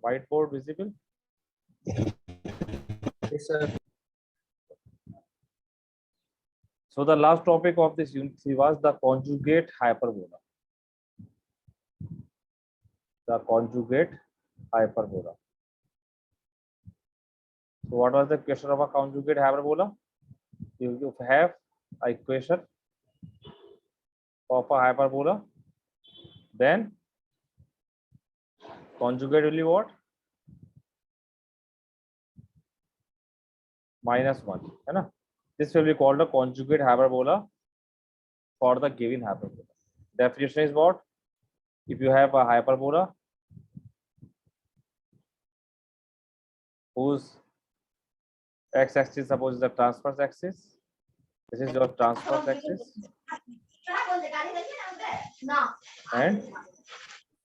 Whiteboard visible? Yes, sir. So the last topic of this unit 3 was the conjugate hyperbola. The conjugate hyperbola. So what was the equation of a conjugate hyperbola? You have a equation of a hyperbola, then conjugate will be what? -1, है ना? This will be called a conjugate hyperbola for the given hyperbola. Definition is what? If you have a hyperbola whose x-axis suppose is the transverse axis, this is your transverse axis, and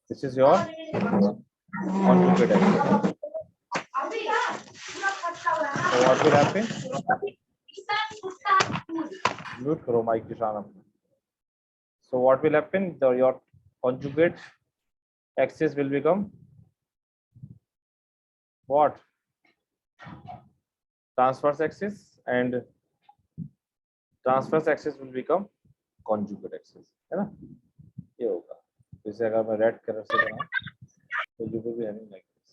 this is your conjugate axis. So what will happen? Mute karo mic Kishan apna. So what will happen? Your conjugate axis will become what? Transverse axis, and transverse axis will become conjugate axis, है ना? ये होगा. जैसे अगर मैं red colour से बनाऊं तो you will be having like this.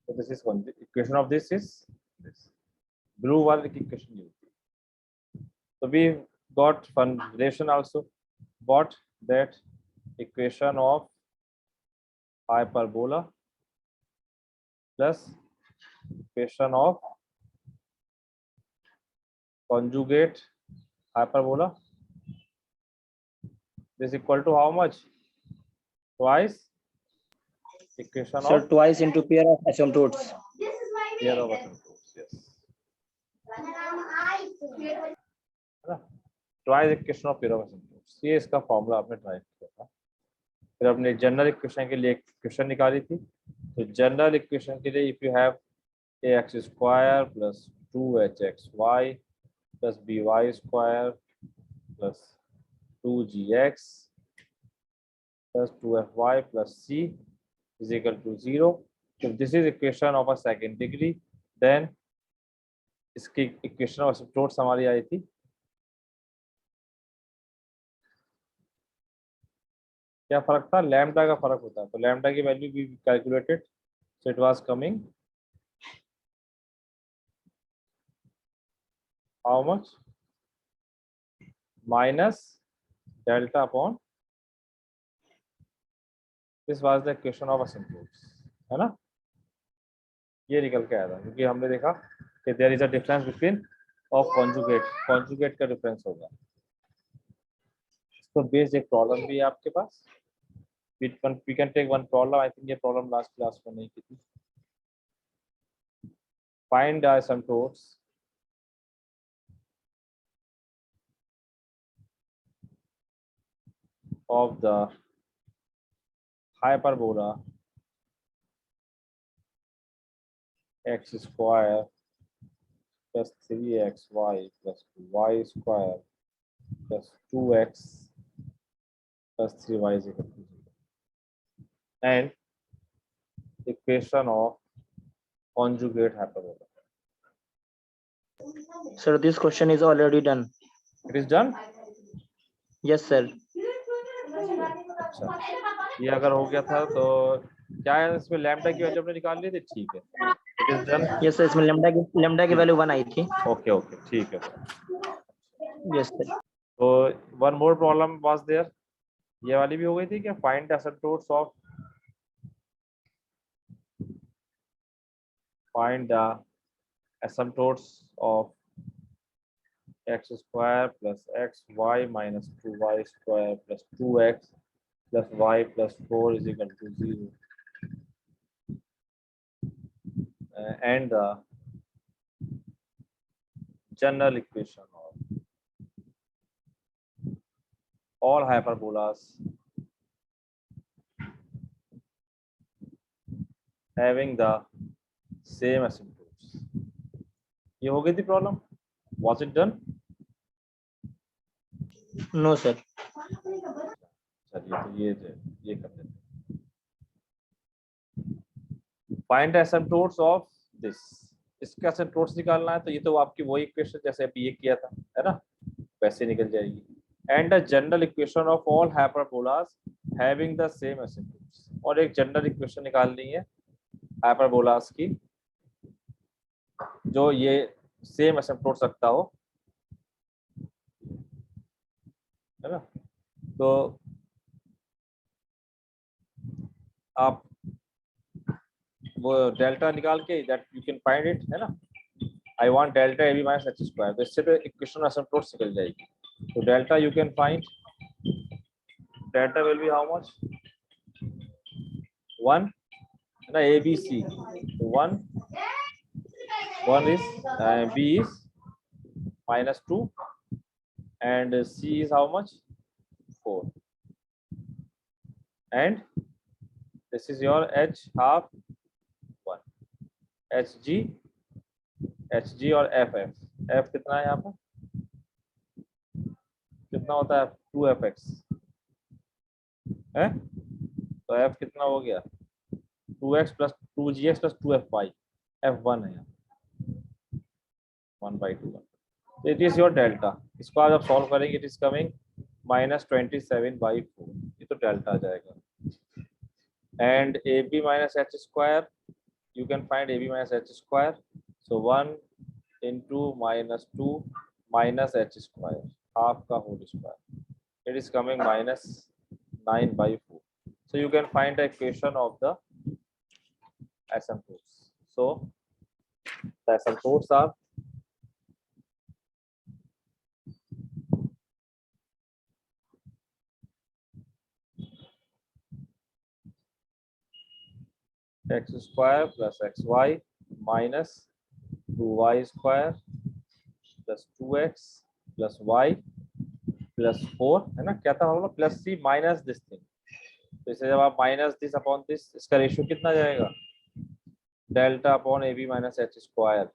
So this is one. The equation of this is this. Blue वाले की equation ये होती है. So we got one relation also. What that equation of hyperbola plus equation of conjugate hyperbola, this equal to how much? Twice equation Sir, of twice into pair of asymptotes. pair of asymptotes. Yes. Twice equation of pair of asymptotes. ये इसका formula आपने try किया था. फिर आपने general equation के लिए एक इक्वेशन निकाली थी. तो जनरल इक्वेशन के लिए if you have ax square plus 2hxy plus by square plus 2gx plus 2fy plus c is equal to 0. If this is equation of a second degree, then इसकी equation of asymptotes हमारी आई थी क्या फर्क था? Lambda का फर्क होता है. तो लैम्डा की वैल्यू भी calculated. So it was coming how much? Minus delta upon this was the equation of asymptotes, है ना? ये निकल के आया था क्योंकि हमने देखा कि there is a difference between of conjugate का डिफरेंस होगा. तो बेस्ड एक प्रॉब्लम भी है आपके पास. we can take one problem. I think ये प्रॉब्लम लास्ट क्लास में नहीं की थी. Find the asymptotes of the hyperbola x square plus 3xy plus y square plus 2x plus 3y is equal to 0. And equation of conjugate hyperbola. Sir, this question is already done. It is done. Yes, sir. अच्छा, ये अगर हो गया था तो क्या है इसमें लैम्डा की वैल्यू हमने निकाल ली थी. ठीक है. It is done. Yes, sir. इसमें lambda की वैल्यू 1 आई थी. ओके ओके ठीक है. Yes, sir. तो one more problem was there. ये वाली भी हो गई थी क्या? Find the asymptotes of x square plus xy minus 2y square plus 2x plus y plus 4 is equal to 0. And the general equation of all hyperbolas having the same asymptotes. ये हो गई थी problem. Was it done? No, sir. चलिए तो ये कर लेते हैं। फाइंड एसिम्पटोट्स ऑफ दिस, इसका एसिम्पटोट्स निकालना है, तो ये तो आपकी वही इक्वेशन जैसे अभी ये किया था, है ना, वैसे निकल जाएगी। And a general equation of all hyperbolas having the same asymptotes, और एक जनरल इक्वेशन निकालनी है हाइपरबोलास की जो ये सेम एसिम्पटोट्स रखता हो, है ना। तो आप वो डेल्टा निकाल के that you can find it, है ना। I want delta A B minus H square, तो इससे तो इक्वेशन एसिम्पटोट्स निकल जाएगी। तो delta you can find, delta will be how much, 1 है ना, ए बी सी, तो 1 is b is -2 and c is how much, 4, and this is your h half 1, hg और f कितना है यहाँ पर, कितना होता है 2fx है, तो f कितना हो गया 2x plus 2gx plus 2fy, f1 है यहाँ 1/2, तो इट इज योर डेल्टा। इसको आप जब सॉल्व करेंगे इट इज कमिंग -27/4, ये तो डेल्टा आ जाएगा। And A B minus H square, you can find A B minus H square, so 1 into -2 minus h square, half का whole square, it is coming -9/4. So you can find the equation of the asymptotes. So the asymptotes are x square plus xy minus 2y square plus 2x plus y plus 4, है ना, क्या था हम लोग, plus C minus this thing, तो इसे जब आप माइनस दिस अपॉन दिस, इसका रेशियो कितना जाएगा, delta upon A B minus H square,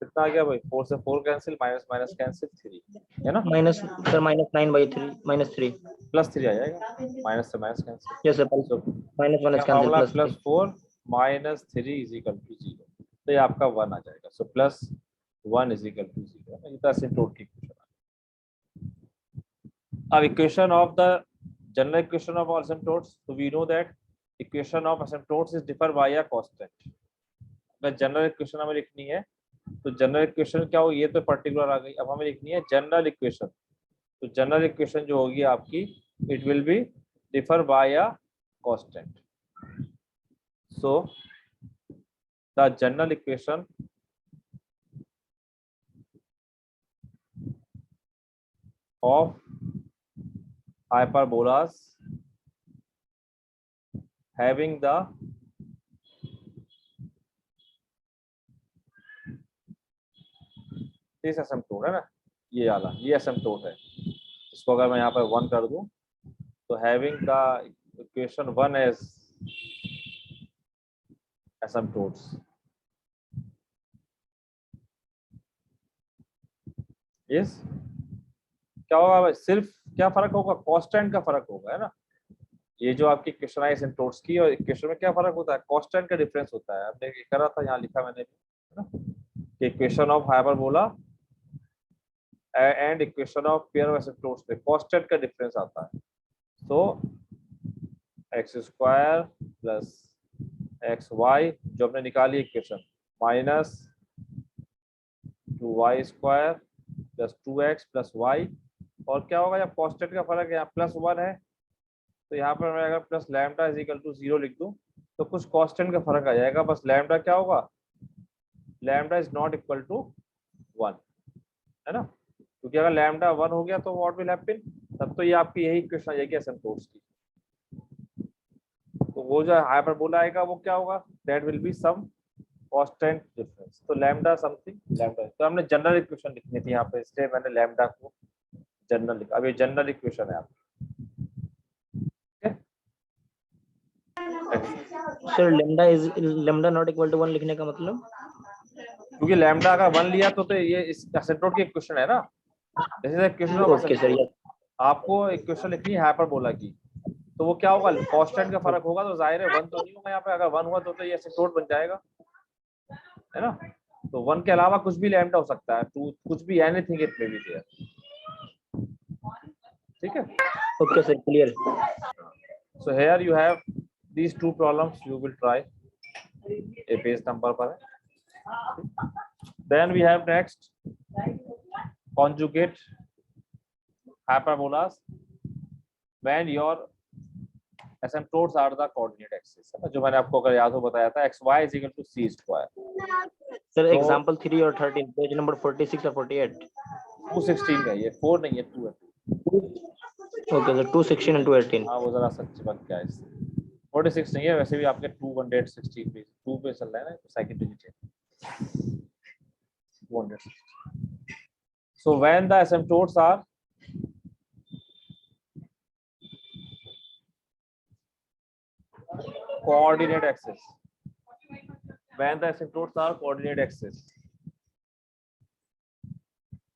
कितना आ गया भाई, 4 से 4 कैंसिल, माइनस माइनस कैंसिल, 3, है ना, Minus, sir, -9/3, -3. +3 आ जाएगा, माइनस से माइनस कैंसिल, Yes, sir. तो -1 is cancelled. Formula +3. +4 -3 is equal to 0, तो ये आपका 1 आ जाएगा। सो +1 इज इक्वल टू 0, ये तो एसिम्पटोट की इक्वेशन है। अब equation of the general equation of asymptotes, तो we know that equation of asymptotes is differ by a constant. अगर जनरल इक्वेशन हमें लिखनी है तो जनरल इक्वेशन क्या हो, ये तो पर्टिकुलर आ गई, अब हमें लिखनी है जनरल इक्वेशन, तो जनरल इक्वेशन जो होगी आपकी, it will be differ by a constant. So the general equation of hyperbolas having the this asymptote है ना, ये वाला, ये asymptote है, इसको अगर मैं यहाँ पर 1 कर दूं तो having the equation 1 as asymptotes, yes, क्या होगा भाई, सिर्फ क्या फर्क होगा, कांस्टेंट का फर्क होगा, है ना। ये जो आपकी इक्वेशन है एसिम्पटोट्स की, और इक्वेशन में क्या फर्क होता है, कांस्टेंट का डिफरेंस होता है। हमने करा था, यहाँ लिखा मैंने, है ना, कि equation of hyperbola and equation of pair of asymptotes में कांस्टेंट का डिफरेंस आता है। So X square plus X Y जो हमने निकाली equation, minus 2y square plus 2x plus y, और क्या होगा जब कांस्टेंट का फर्क है, यहाँ +1 है, तो यहाँ पर मैं अगर plus lambda is equal to 0 लिख दूं तो कुछ कांस्टेंट का फर्क आ जाएगा, बस लैम्डा क्या होगा, lambda is not equal to 1, है ना, क्योंकि अगर लैम्डा 1 हो गया तो व्हाट विल हैपन, तब तो ये आपकी यही इक्वेशन आ जाएगी एसिम्पटोट्स की। तो वो जो हाइपरबोला आएगा वो क्या होगा, that will be some constant difference, तो लैम्डा समथिंग लैम्डा, तो हमने जनरल इक्वेशन लिखनी थी यहाँ पे, इसलिए मैंने लैम्डा को जनरल लिखा। अब ये जनरल इक्वेशन है आपकी, sir lambda not equal to 1 लिखने का मतलब, क्योंकि लैम्डा का 1 लिया तो ये इस एसिम्पटोट की इक्वेशन है ना, this is equation of okay sir, asymptote. आपको इक्वेशन लिखनी है हाइपरबोला की, तो वो क्या होगा, कांस्टेंट का फर्क होगा, तो जाहिर है 1 तो नहीं होगा यहाँ पे। अगर 1 हुआ तो ये एसिम्प्टोट बन जाएगा, है ना। तो 1 के अलावा कुछ भी लैम्डा हो सकता है, 2 कुछ भी, anything it may be there. ठीक है। Okay sir, clear. So here you have these two problems, you will try, a page number पर है। Then we have next conjugate hyperbolas when your asymptotes are the coordinate axis, है ना, जो मैंने आपको अगर याद हो बताया था, xy is equal to c square। Sir तो एग्जांपल 3 और 13 पेज नंबर 46 और 48। 216 का, ये 4 नहीं है, 2 है। Okay sir, 216 and 218। हाँ वो जरा सच बात क्या है इससे, 46 नहीं है, वैसे भी आपके 216 पे 2 पे चल रहा है ना, तो सेकंड डिजिट है 216। So when the asymptotes are coordinate axis, when the asymptotes are coordinate axis,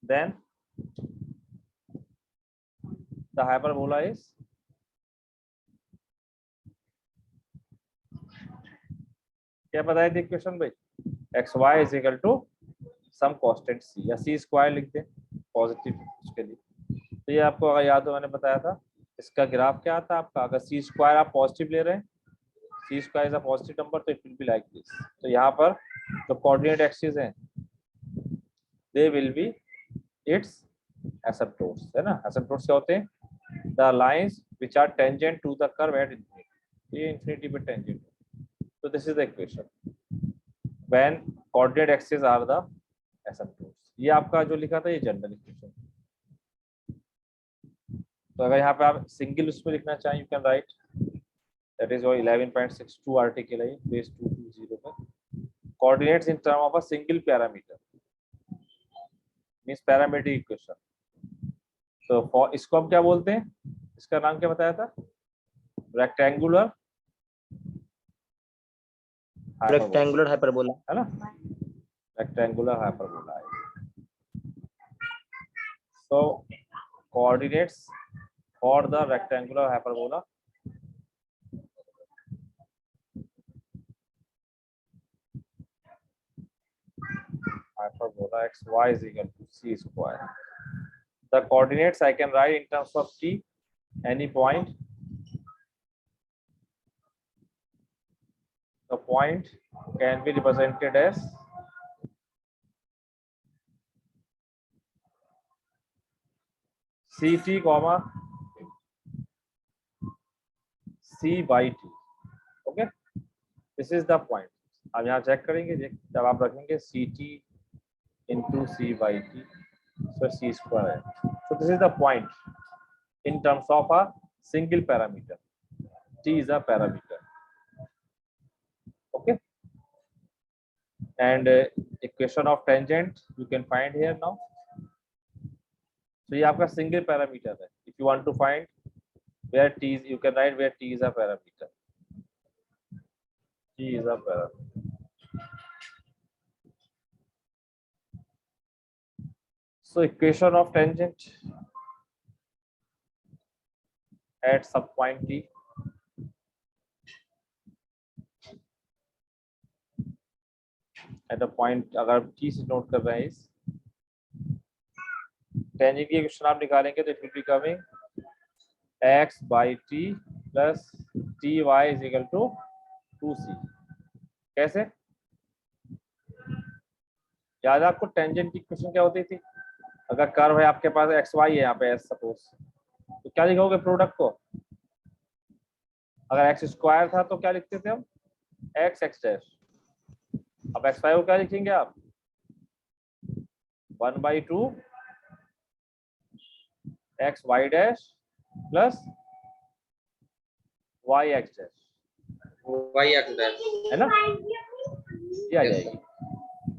then the hyperbola is क्या बताया थी इक्वेशन भाई, xy is equal to some constant c, या c स्क्वायर लिख दें पॉजिटिव उसके लिए। तो ये आपको अगर याद हो मैंने बताया था, इसका ग्राफ क्या आता है आपका, अगर c स्क्वायर आप पॉजिटिव ले रहे हैं, c square is a positive number, तो it will be like this. तो यहाँ पर जो कोऑर्डिनेट एक्सिस हैं, they will be its asymptotes, है ना। एसिम्प्टोट्स क्या होते हैं, the lines which are tangent to the curve at infinity, ये इंफिनिटी पे टेंजेंट। तो this is the equation when coordinate axis are the asymptotes. ये आपका जो लिखा था ये जनरल इक्वेशन। तो अगर यहाँ पे आप सिंगल उसमें लिखना चाहें, you can write that is 11.62 article है बेस 220 पे, coordinates in term of a single parameter means parametric equation. तो फॉर इसको हम क्या बोलते हैं, इसका नाम क्या बताया था, रेक्टेंगुलर हाइपरबोला, है ना, रेक्टेंगुलर हाइपरबोला है। So coordinates for the rectangular hyperbola xy is equal to c square. The coordinates I can write in terms of t, any point. The point can be represented as ct comma c by t. Okay, this is the point. अब यहाँ check करेंगे, जब आप रखेंगे ct into c by t, so c square है। So this is the point in terms of a single parameter. T is a parameter. Okay, and equation of tangent you can find here now. So ये आपका single parameter है. If you want to find where t is, you can write where t is a parameter. T is a parameter. So equation of tangent at some point t, at a point अगर t से note कर रहे हैं, इस tangent की equation आप निकालेंगे तो it will be coming x by t plus ty is equal to 2c। कैसे याद है आपको, टेंजेंट की इक्वेशन क्या होती थी, अगर कर्व है आपके पास xy है यहाँ पे सपोज, तो क्या लिखोगे प्रोडक्ट को, अगर x स्क्वायर था तो क्या लिखते थे हम, x x डैश। अब xy को क्या लिखेंगे आप, 1/2 x y dash plus y x dash, y x dash है ना, ये आ जाएगी,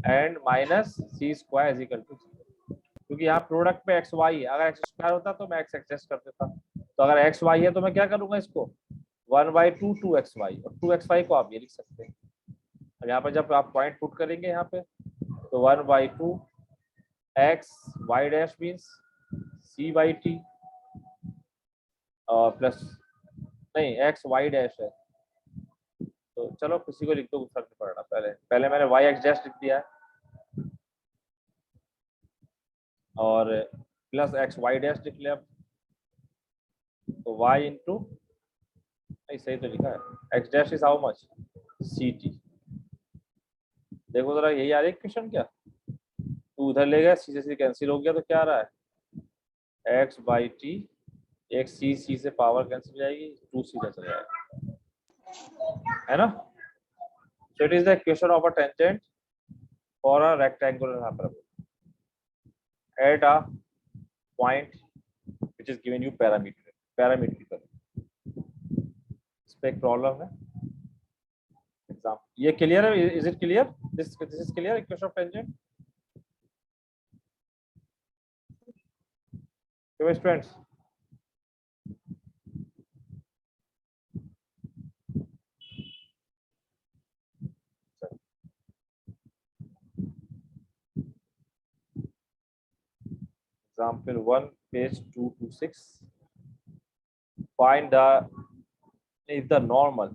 and minus C square is equal to, क्योंकि यहाँ प्रोडक्ट पे एक्स वाई है, अगर एक्स स्क्वायर होता तो मैं एक्स एडजस्ट कर देता, तो अगर एक्स वाई है तो मैं क्या करूंगा इसको 1/2 2xy, और 2xy को आप ये लिख सकते हैं। अब यहाँ पे जब आप पॉइंट पुट करेंगे यहाँ पे, तो 1/2 x y dash means C by T और प्लस नहीं एक्स वाई डैश है, तो चलो किसी को लिख दो, फर्क नहीं पड़ रहा। पहले मैंने वाई एक्स डैश लिख दिया है और प्लस एक्स वाई डैश लिख लिया, तो वाई इंटू, नहीं सही तो लिखा है, X dash is how much C T. देखो जरा यही आ रही है क्वेश्चन क्या, टू उधर ले गया, सी से सी कैंसिल हो गया, तो क्या आ रहा है एक्स बाई टी, एक सी से पावर कैंसिल हो जाएगी, टू सीधा चला जाएगा, है ना। So it is the equation of a tangent for a rectangular hyperbola at a point which is given you parametrical। इस पे एक प्रॉब्लम है एग्जाम, ये क्लियर है, is it clear, this is clear equation of tangent students. Example 1, page 226. Find the if the normal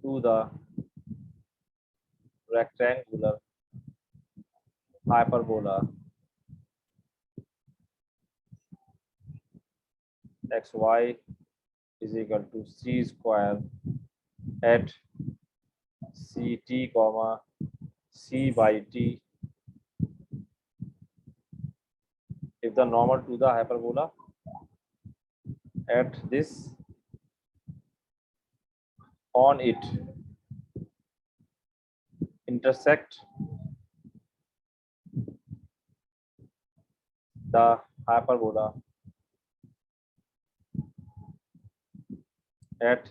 to the rectangular hyperbola xy is equal to c square at ct comma c by t if the normal to the hyperbola at this on it intersect the hyperbola at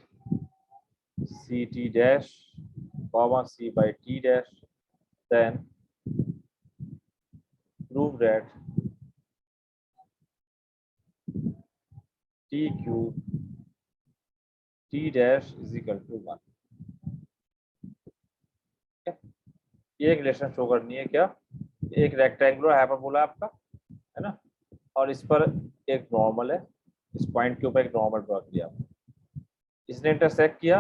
ct dash comma c by t dash, then prove that t cube t dash is equal to 1। ये एक relation show करनी है क्या, एक rectangular hyperbola आपका है ना, और इस पर एक नॉर्मल है, इस पॉइंट के ऊपर एक नॉर्मल ड्रॉ किया, इसने इंटरसेक्ट किया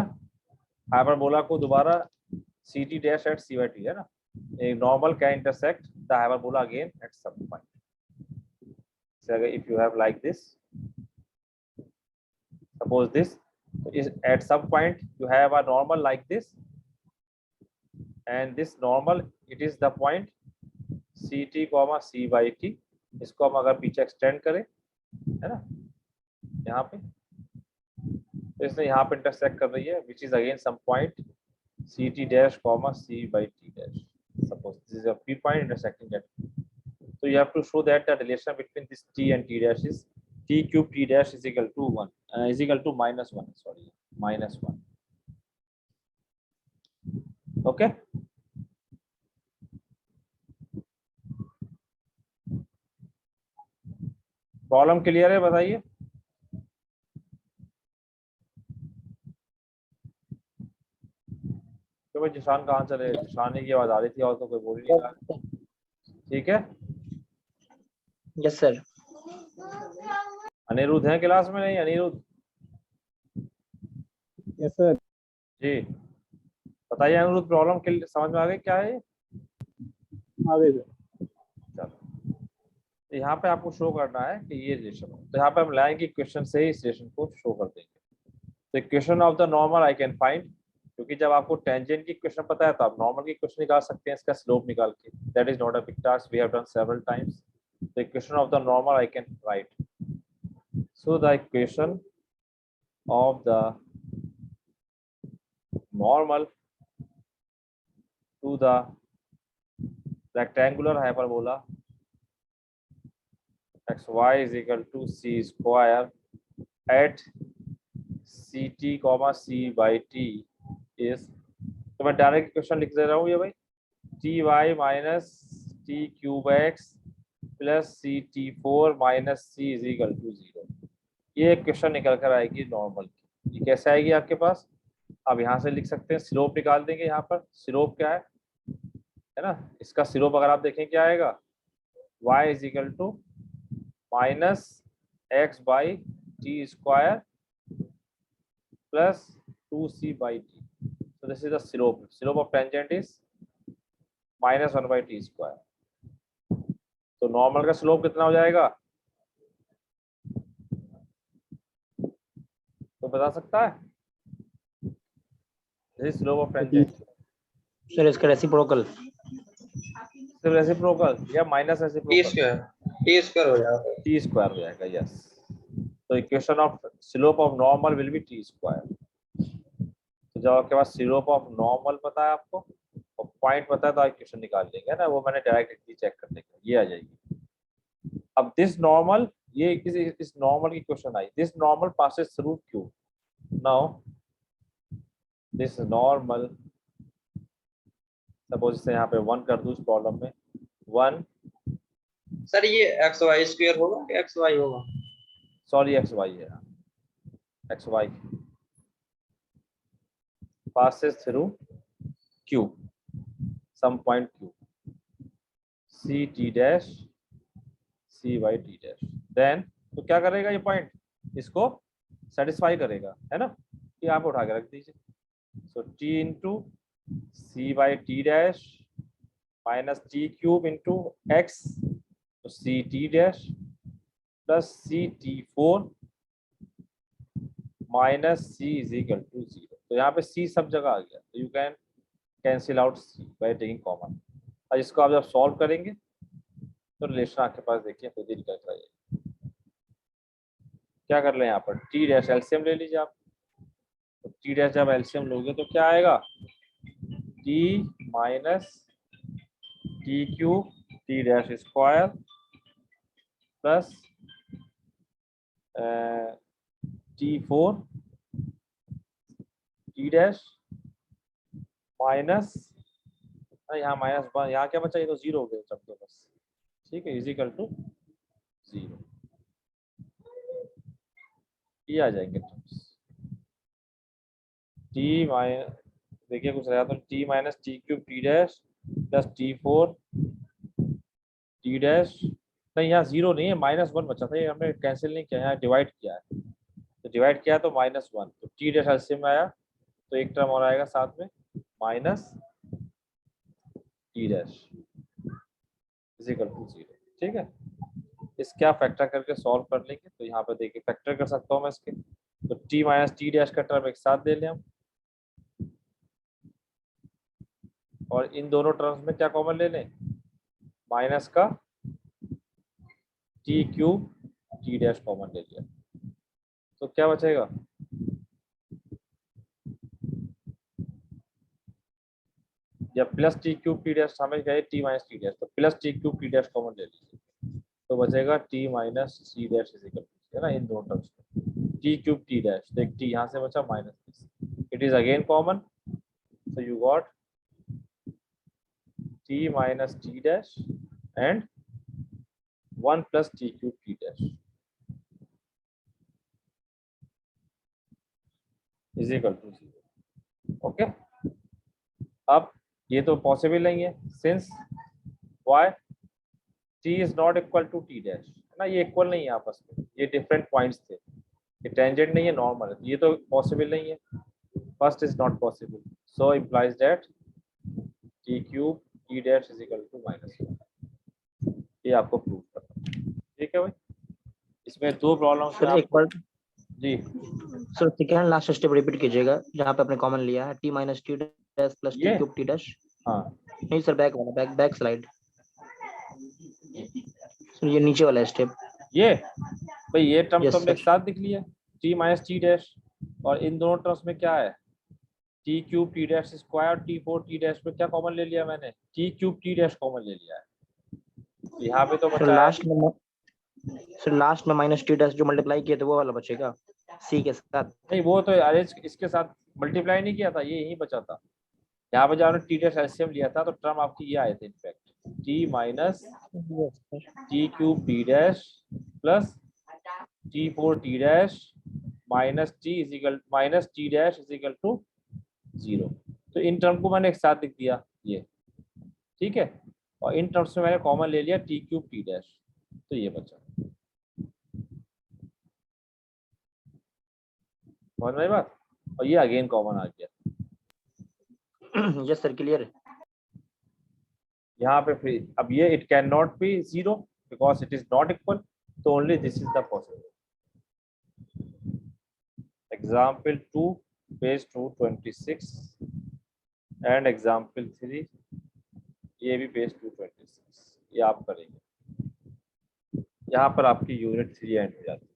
हाइपरबोला को दोबारा C T dash at C by T, है ना, एक normal can intersect the hyperbola again at some point. If you have like this, suppose this is at some point you have a normal like this, and this normal it is the point ct comma c by t। इसको हम अगर पीछे extend करें, है ना, यहाँ पे, तो इसने यहाँ पे इंटरसेक्ट कर रही है which is again some point ct dash comma c by t dash। suppose this is a p point intersecting that, so you have to show that the relation between this t and t dash is t cube t dash is equal to 1 is equal to -1, sorry, -1। okay, problem clear है, बताइए। तो भाई जिशान कहाँ चले, जिशान की आवाज आ रही थी और तो कोई बोल ही नहीं रहा। ठीक है, यस सर। अनिरुद्ध है क्लास में, नहीं अनिरुद्ध? Yes sir. जी बताइए अनिरुद्ध, प्रॉब्लम के समझ में आ गई क्या है ये? चलो, तो यहाँ पे आपको शो करना है कि ये रिलेशन हो, तो यहाँ पे हम लाएंगे इक्वेशन से ही इस रिलेशन को शो कर देंगे। तो equation of the normal I can find, क्योंकि जब आपको टेंजेंट की इक्वेशन पता है तो आप नॉर्मल की इक्वेशन निकाल सकते हैं, इसका स्लोप निकाल के। That is not a big task, we have done several times. The equation of the normal I can write, so the equation of the normal to the rectangular hyperbola xy is equal to c square at ct comma c by t is, तो मैं direct question लिख दे रहा हूँ ये भाई, T Y minus T cube X plus C T four minus C is equal to 0। ये question निकल कर आएगी नॉर्मल की। ये कैसे आएगी आपके पास, अब यहाँ से लिख सकते हैं, स्लोप निकाल देंगे। यहाँ पर स्लोप क्या है, है ना। इसका स्लोप अगर आप देखें क्या आएगा, y is equal to minus X by T square plus 2c by t. So this is the slope. Slope of tangent is minus 1 by t square. तो नॉर्मल का स्लोप कितना हो जाएगा, तो बता सकता है? This is slope of tangent. Sir इसका रेसिप्रोकल सिर्फ रेसिप्रोकल या माइनस रेसिप्रोकल? टी स्क्वायर हो जाएगा। टी स्क्वायर हो जाएगा, यस। तो equation of slope of normal will be T square. तो जब आपके पास स्लोप ऑफ नॉर्मल पता है आपको और पॉइंट पता है तो आप इक्वेशन निकाल लेंगे ना, वो मैंने डायरेक्ट चेक करने का, ये आ जाएगी। अब दिस नॉर्मल, ये इस नॉर्मल की question I, this normal passes through Q. Now this normal, suppose इसे यहाँ पे 1 कर दूं इस प्रॉब्लम में, 1, सर ये एक्स वाई स्क्वायर होगा कि एक्स वाई होगा? सॉरी एक्स वाई है, X Y passes through q, some point q, c t dash c by t dash, then तो क्या करेगा ये पॉइंट, इसको सेटिस्फाई करेगा, है ना। ये आप उठा के रख दीजिए। So t into C by T dash minus T cube into X, तो C T dash plus C T four minus C is equal to 0। तो यहाँ पे c सब जगह आ गया, तो you can cancel out c by taking common. और इसको आप जब सॉल्व करेंगे तो रिलेशन आपके पास देखिए खुद ही निकल कर आएगा। क्या कर ले यहाँ पर, t डैश एलसीएम ले लीजिए आप, तो t डैश जब एलसीएम लोगे तो क्या आएगा, t minus T cube T dash square plus t4 t dash minus, यहाँ माइनस 1, यहाँ क्या बचा, ये तो 0 हो गया सब तो बस, ठीक है, इज इक्वल टू 0। ये आ जाएंगे टी माइनस, देखिए कुछ रहा तो T minus T cube T dash plus t4 t dash, नहीं यहाँ 0 नहीं है, -1 बचा था, ये हमने कैंसिल नहीं किया, यहाँ डिवाइड किया है, तो डिवाइड किया तो -1, तो टी डैश एलसीएम में आया तो एक टर्म और आएगा साथ में minus T dash is equal to 0, ठीक है। इसके आप फैक्टर करके सॉल्व कर लेंगे, तो यहाँ पे देखिए फैक्टर कर सकता हूँ मैं इसके, तो टी माइनस टी डैश का टर्म एक साथ ले लें हम, और इन दोनों टर्म्स में क्या कॉमन ले लें, माइनस का T cube T dash common ले लिया, तो क्या बचेगा, या plus T cube T dash, हमें क्या है टी माइनस टी डैश, तो plus T cube T dash common ले लीजिए, तो बचेगा T minus T dash is equal to, है ना, इन दोनों टर्म्स में टी क्यूब टी डैश, तो एक टी यहाँ से बचा minus, it is again common, so you got t minus t dash and 1 plus t cube t dash is equal to 0, okay. अब ये तो पॉसिबल नहीं है, since y t is not equal to t dash, है ना, ये equal नहीं है आपस में, ये डिफरेंट पॉइंट्स थे, ये टेंजेंट नहीं है, नॉर्मल है, ये तो पॉसिबल नहीं है, first is not possible, so implies that t cube t dash is equal to -1, ये आपको प्रूव करना, ठीक है भाई। इसमें दो प्रॉब्लम सर एक बार जी, sir second last step repeat कीजिएगा जहाँ पे आपने कॉमन लिया है t minus T dash plus T cube T dash. हाँ नहीं सर बैक वाला, बैक स्लाइड, सर ये नीचे वाला स्टेप, ये भाई ये टर्म Yes, तो हमने एक sir. साथ लिख लिया, t माइनस टी डैश, और इन दोनों टर्म्स में क्या है, T cube T dash square, t4 t dash में क्या कॉमन ले लिया मैंने, T cube T dash common ले लिया है, यहाँ पे तो बचा है, सर लास्ट में माइनस टी डैश जो मल्टीप्लाई किया था वो वाला बचेगा c के साथ। नहीं वो तो अरेंज इसके साथ मल्टीप्लाई नहीं किया था, ये यही बचा था, यहाँ पे जब हमने टी डैश एलसीएम लिया था तो टर्म आपकी ये आए थे in fact, t minus T cube T dash plus t4 t dash minus t is equal minus T dash is equal to 0, तो इन टर्म को मैंने एक साथ लिख दिया ये, ठीक है, और इन टर्म्स में मैंने कॉमन ले लिया टी क्यूब टी डैश, तो ये बचा। समझ में आई बात? और ये अगेन कॉमन आ गया। यस सर, क्लियर है। यहाँ पे फिर अब ये it can not be zero because it is not equal, तो only this is the possible. Example 2 page 226 and example 3 ये भी पेज 226, ये आप करेंगे। यहाँ पर आपकी यूनिट 3 एंड हो जाती है।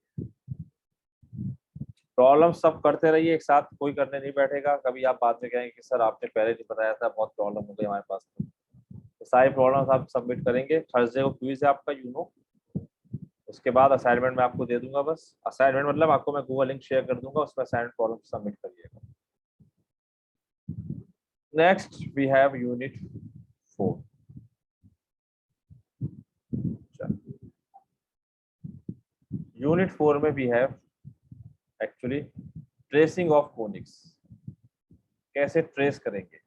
प्रॉब्लम सब करते रहिए एक साथ, कोई करने नहीं बैठेगा। कभी आप बाद में कहेंगे कि सर आपने पहले नहीं बताया था, बहुत प्रॉब्लम हो गई हमारे पास। तो सारी प्रॉब्लम्स आप सबमिट करेंगे। थर्सडे को क्विज है आपका, यू नो। उसके बाद असाइनमेंट मैं आपको दे दूंगा। बस असाइनमेंट मतलब आपको मैं गूगल लिंक शेयर कर दूंगा, उसमें असाइनमेंट प्रॉब्लम सबमिट करिएगा। Next we have unit 4। Unit 4 में we have actually tracing of conics. कैसे ट्रेस करेंगे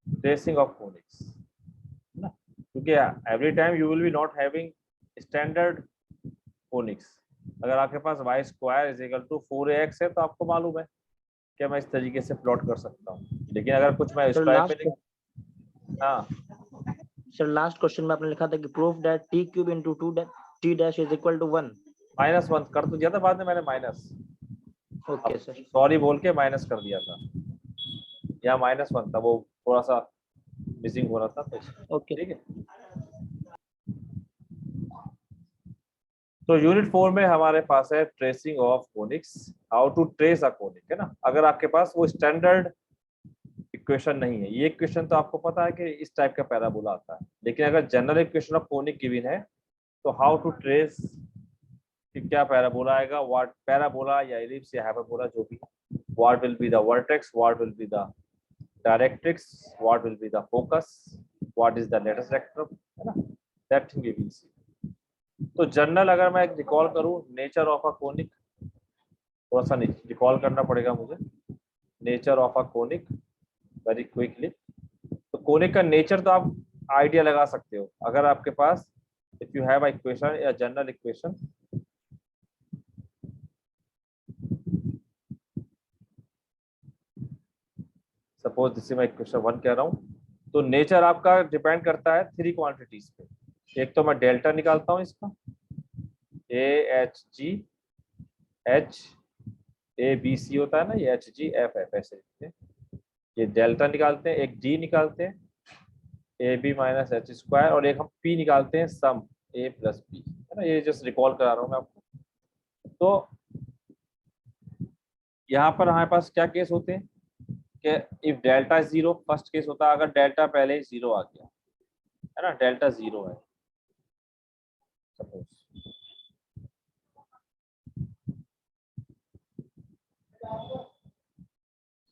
ट्रेसिंग ऑफ कोनिक्स ना, क्योंकि every time you will be not having standard conics. अगर आपके पास Y square is equal to 4ax है तो आपको मालूम है कि मैं इस तरीके से प्लॉट कर सकता हूँ। लेकिन अगर कुछ मैं इस सर टाइप में लास्ट नहीं, हाँ सर लास्ट क्वेश्चन में आपने लिखा था कि proof that t cube into two t dash is equal to 1। -1 कर तो दिया था, बाद में मैंने माइनस, ओके सर। सॉरी बोल के माइनस कर दिया था। यहाँ -1 था, वो थोड़ा सा मिसिंग हो रहा था तो ओके ठीक है। तो यूनिट 4 में हमारे पास है tracing of conics, how to trace a conic, है ना। अगर आपके पास वो स्टैंडर्ड इक्वेशन नहीं है, ये इक्वेशन तो आपको पता है कि इस टाइप का पैराबोला आता है, लेकिन अगर general equation of conic given है तो हाउ टू ट्रेस कि क्या पैराबोला आएगा, व्हाट पैराबोला या एलिप्स या हाइपरबोला जो भी, what will be the vertex, what will be the directrix, what will be the focus, what is the latus rectum, है ना, that thing we will see. तो जनरल अगर मैं रिकॉल करूं नेचर ऑफ अ कोनिक, थोड़ा सा recall करना पड़ेगा मुझे nature of a conic very quickly. तो कोनिक का नेचर तो आप आइडिया लगा सकते हो अगर आपके पास if you have a equation या जनरल इक्वेशन। सपोज जिससे मैं इक्वेशन 1 कह रहा हूँ, तो नेचर आपका डिपेंड करता है 3 क्वांटिटीज पे। एक तो मैं डेल्टा निकालता हूँ इसका, AHG H ABC होता है ना, ये HGFF ऐसे लिखते हैं। ये डेल्टा निकालते हैं, एक D निकालते हैं AB माइनस H स्क्वायर, और एक हम P निकालते हैं सम A प्लस B, है ना। ये जस्ट रिकॉल करा रहा हूँ मैं आपको। तो यहाँ पर हमारे पास क्या केस होते हैं कि if delta is 0 first case होता है, अगर डेल्टा पहले ही 0 आ गया, है ना, डेल्टा 0 है suppose,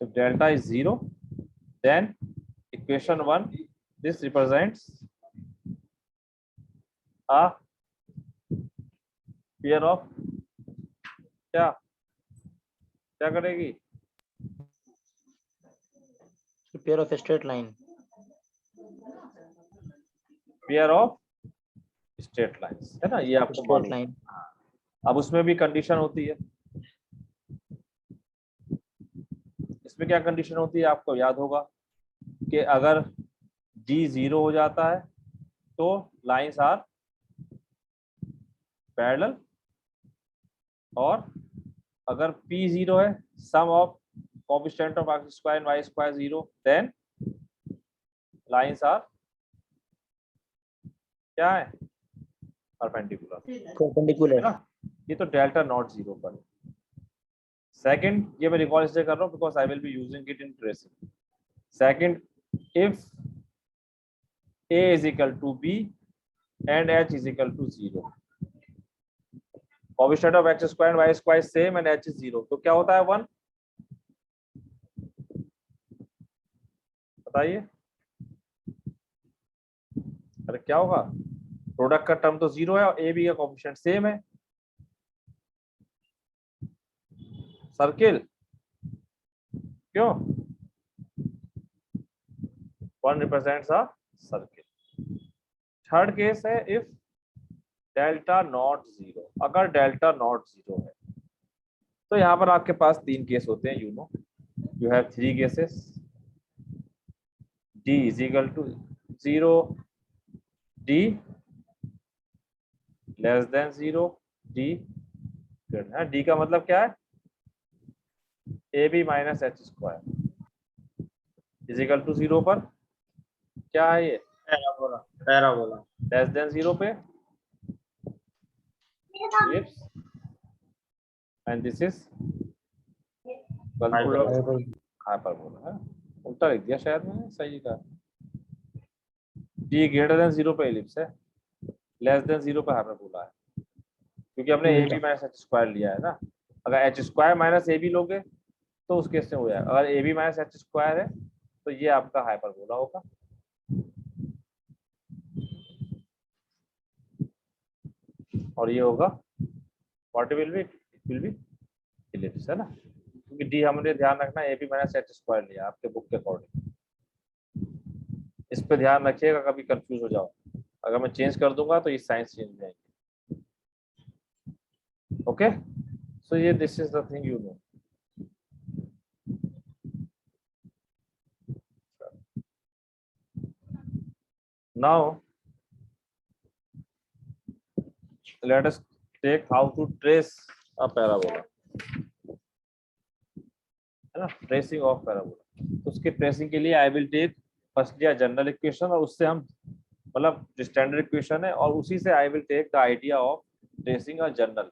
if delta is 0 then equation 1 this represents a pair of क्या क्या करेगी, pair of straight line, pair of straight lines, है ना, ये आपको स्ट्रेट मालूम लाइन। है। अब उसमें भी कंडीशन होती है, इसमें क्या कंडीशन होती है आपको याद होगा कि अगर D 0 हो जाता है तो लाइंस आर पैरेलल, और अगर P 0 है sum of coefficient of x square and y square 0 then lines are क्या है परपेंडिकुलर, है परपेंडिकुलर। ना। ये तो डेल्टा नॉट 0 पर। सेकंड, ये मैं रिकॉल इसलिए कर रहा हूँ because I will be using it in tracing. Second, if A is equal to B and H is equal to 0, coefficient of x square and y square same and H is 0, तो क्या होता है 1, बताइए। अरे क्या होगा, product का term तो 0 है और A B का कोएफिशिएंट सेम है, सर्किल क्यों, 1 represents a circle. Third case है इफ डेल्टा नॉट जीरो, अगर डेल्टा नॉट जीरो है तो यहाँ पर आपके पास 3 केस होते हैं, you have 3 cases. D is equal to 0, D less than 0, D greater than, D का मतलब क्या है, AB minus H square is equal to 0 पर क्या है, ये पैराबोला लेस देन 0 पे ellipse, and this is hyperbola है, उल्टा लिख दिया शायद मैंने, सही का D ग्रेटर देन 0 पे एलिप्स है, लेस देन 0 पे हाइपरबोला है, क्योंकि हमने AB माइनस H स्क्वायर लिया है ना। अगर H स्क्वायर माइनस AB लोगे तो उस केस में हो जाएगा, अगर AB माइनस H स्क्वायर है तो ये आपका हाइपरबोला होगा। और ये होगा what will B, it will B ellipse है ना, क्योंकि डी हमने ध्यान रखना AB माइनस H स्क्वायर लिया आपके बुक के अकॉर्डिंग। इस पे ध्यान रखिएगा, कभी कंफ्यूज हो जाओ, अगर मैं चेंज कर दूंगा तो ये साइंस चेंज हो जाएगी। ओके, सो ये this is the thing you know. Now let us take how to trace a parabola, है ना, ट्रेसिंग ऑफ पैराबोला। तो उसके ट्रेसिंग के लिए आई विल टेक फर्स्ट या जनरल इक्वेशन, और उससे हम मतलब स्टैंडर्ड इक्वेशन है, और उसी से I will take the idea of tracing a general.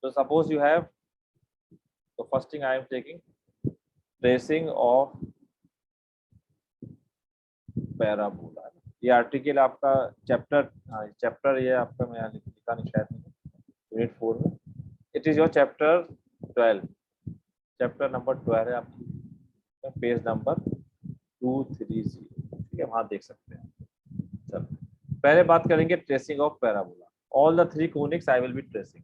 तो सपोज यू हैव, तो first thing I am taking tracing of parabola. ये आर्टिकल आपका चैप्टर, हाँ चैप्टर ये आपका मैं यहाँ लिखा नहीं शायद यूनिट 4 में, it is your chapter 12, chapter number 12 है आपकी, पेज नंबर 230, ठीक है, वहाँ देख सकते हैं। चलो पहले बात करेंगे tracing of parabola. All the 3 conics I will be tracing.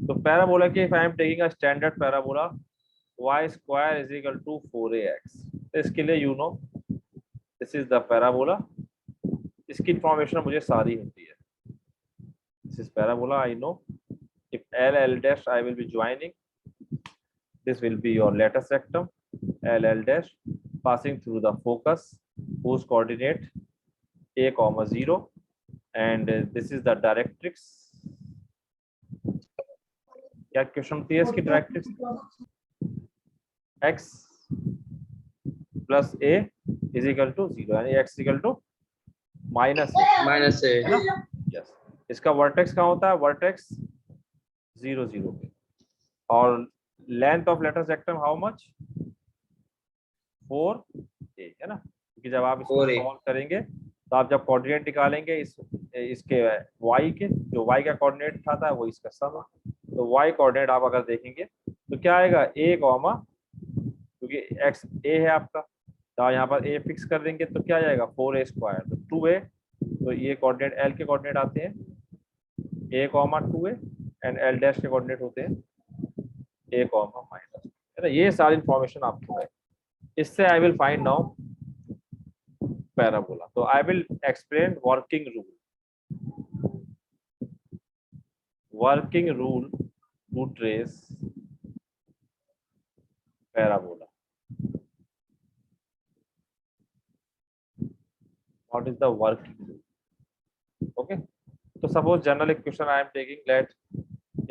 तो पैराबोला के if I am taking a standard parabola y square is equal to 4ax, तो इसके लिए you know this is the parabola, इसकी इन्फॉर्मेशन मुझे सारी होती है। This is parabola, I know if L dash I will be joining, this will be your lattice rectum, L dash passing through the focus whose coordinate a comma 0, and this is the directrix। क्या question थी इसकी, directrix x plus a is equal to 0, यानी x equal to minus minus a, yes. इसका vertex कहाँ होता है, vertex 0 0 पे, और length of latus rectum how much, 4a है ना, क्योंकि जब आप इसको 4a सॉल्व करेंगे तो आप जब कोऑर्डिनेट निकालेंगे इसके y के, जो y का कोऑर्डिनेट था वो इसका सम है, तो y कोऑर्डिनेट आप अगर देखेंगे तो क्या आएगा, a कॉमा, क्योंकि x a है आपका, तो यहाँ पर a फिक्स कर देंगे तो क्या जाएगा 4a स्क्वायर, तो 2a, तो ये कोऑर्डिनेट l के कोऑर्डिनेट आते हैं a comma 2a, and l dash के कोऑर्डिनेट होते हैं a कॉमा माइनस, है ना। ये सारी इंफॉर्मेशन आपको है, इससे I will find now parabola. तो I will explain working rule to trace parabola. What is the working rule? Okay, so suppose general equation I am taking, let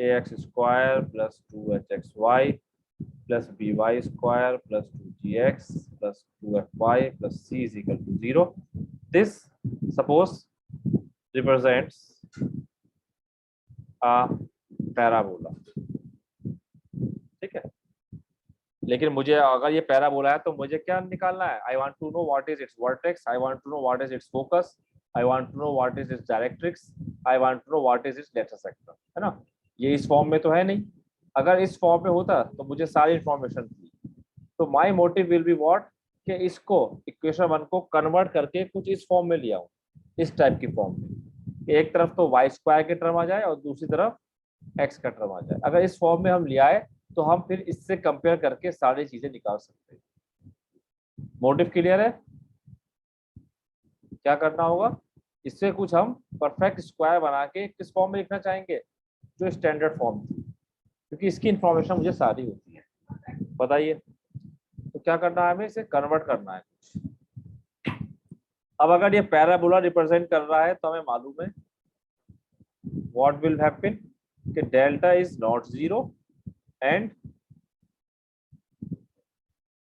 ax square plus 2hxy plus by square plus 2gx plus 2fy plus c is equal to 0. This suppose represents a parabola, ठीक है। लेकिन मुझे अगर ये parabola है तो मुझे क्या निकालना है, I want to know what is its vertex, I want to know what is its focus, I want to know what is its directrix, I want to know what is its latus rectum, है ना। ये इस form में तो है नहीं, अगर इस फॉर्म में होता तो मुझे सारी इंफॉर्मेशन थी। तो my motive will be what, कि इसको इक्वेशन 1 को कन्वर्ट करके कुछ इस फॉर्म में लिया हूँ, इस टाइप की फॉर्म में, एक तरफ तो y स्क्वायर के टर्म आ जाए और दूसरी तरफ x का टर्म आ जाए। अगर इस फॉर्म में हम ले आए तो हम फिर इससे कंपेयर करके सारी चीजें निकाल सकते हैं। मोटिव क्लियर है? क्या करना होगा, इससे कुछ हम परफेक्ट स्क्वायर बना के किस फॉर्म में लिखना चाहेंगे, जो स्टैंडर्ड फॉर्म थी, क्योंकि इसकी इंफॉर्मेशन मुझे सारी होती है, बताइए। तो क्या करना है, हमें इसे कन्वर्ट करना है कुछ। अब अगर ये पैराबोला रिप्रेजेंट कर रहा है तो हमें मालूम है व्हाट विल हैपन कि delta is not zero and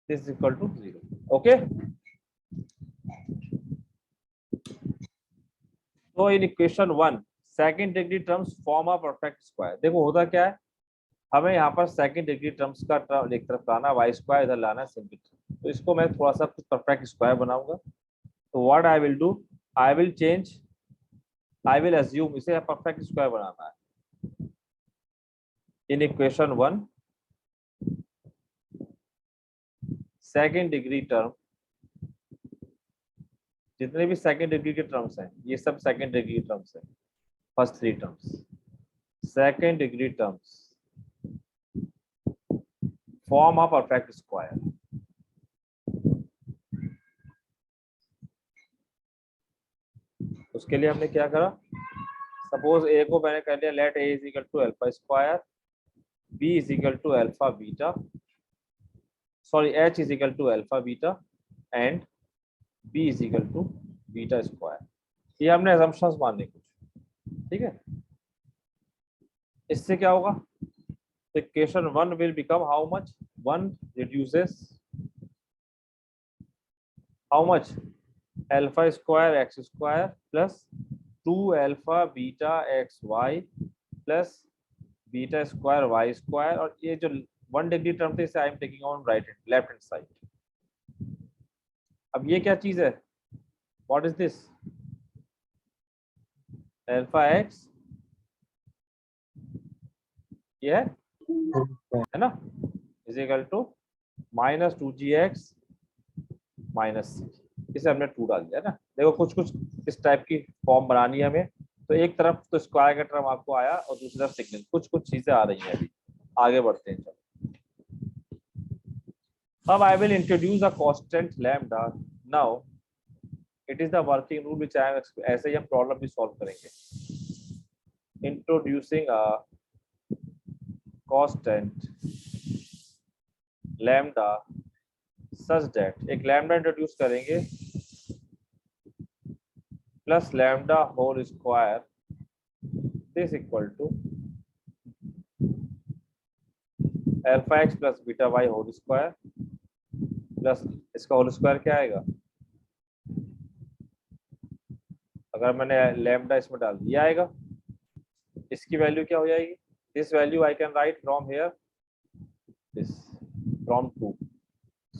this is equal to zero. Okay, तो in equation 1 second degree terms form a perfect square. देखो होता क्या है, हमें यहाँ पर सेकंड डिग्री टर्म्स का टर्म एक तरफ लाना, वाई स्क्वायर इधर लाना है सिंपल। तो इसको मैं थोड़ा सा कुछ परफेक्ट स्क्वायर बनाऊंगा। तो what I will do, I will change, I will assume इसे परफेक्ट स्क्वायर बनाना है। इन इक्वेशन 1 सेकंड डिग्री टर्म, जितने भी सेकंड डिग्री के टर्म्स हैं ये सब सेकंड डिग्री टर्म्स हैं, first 3 terms second degree terms form a perfect square. उसके लिए हमने क्या करा, सपोज ए को मैंने कर लिया let a is equal to alpha square, b is equal to alpha beta, sorry h is equal to alpha beta and b is equal to beta square. ये हमने असम्पशंस मानने कुछ, ठीक है। इससे क्या होगा, equation 1 will become how much, 1 reduces how much, alpha square x square plus 2 alpha beta x y plus beta square y square, और ये जो 1 डिग्री टर्म थे इसे I am taking on right hand left hand side. अब ये क्या चीज है, what is this, alpha x, ये है ना, is equal to minus 2gx minus C, इसे हमने 2 डाल दिया ना। देखो कुछ कुछ इस टाइप की फॉर्म बनानी है हमें, तो एक तरफ तो स्क्वायर का टर्म आपको आया और दूसरी तरफ सिग्नल, कुछ कुछ चीजें आ रही हैं। अभी आगे बढ़ते हैं, चलो। अब I will introduce a constant lambda, now it is the working rule which I am, ऐसे ही हम प्रॉब्लम भी सॉल्व करेंगे। Introducing a constant lambda such that, एक लैम्डा इंट्रोड्यूस करेंगे plus lambda whole square this equal to alpha x plus beta y whole square plus इसका whole square क्या आएगा, अगर मैंने लैम्डा इसमें डाल दिया आएगा, इसकी वैल्यू क्या हो जाएगी, this value I can right from here this from 2,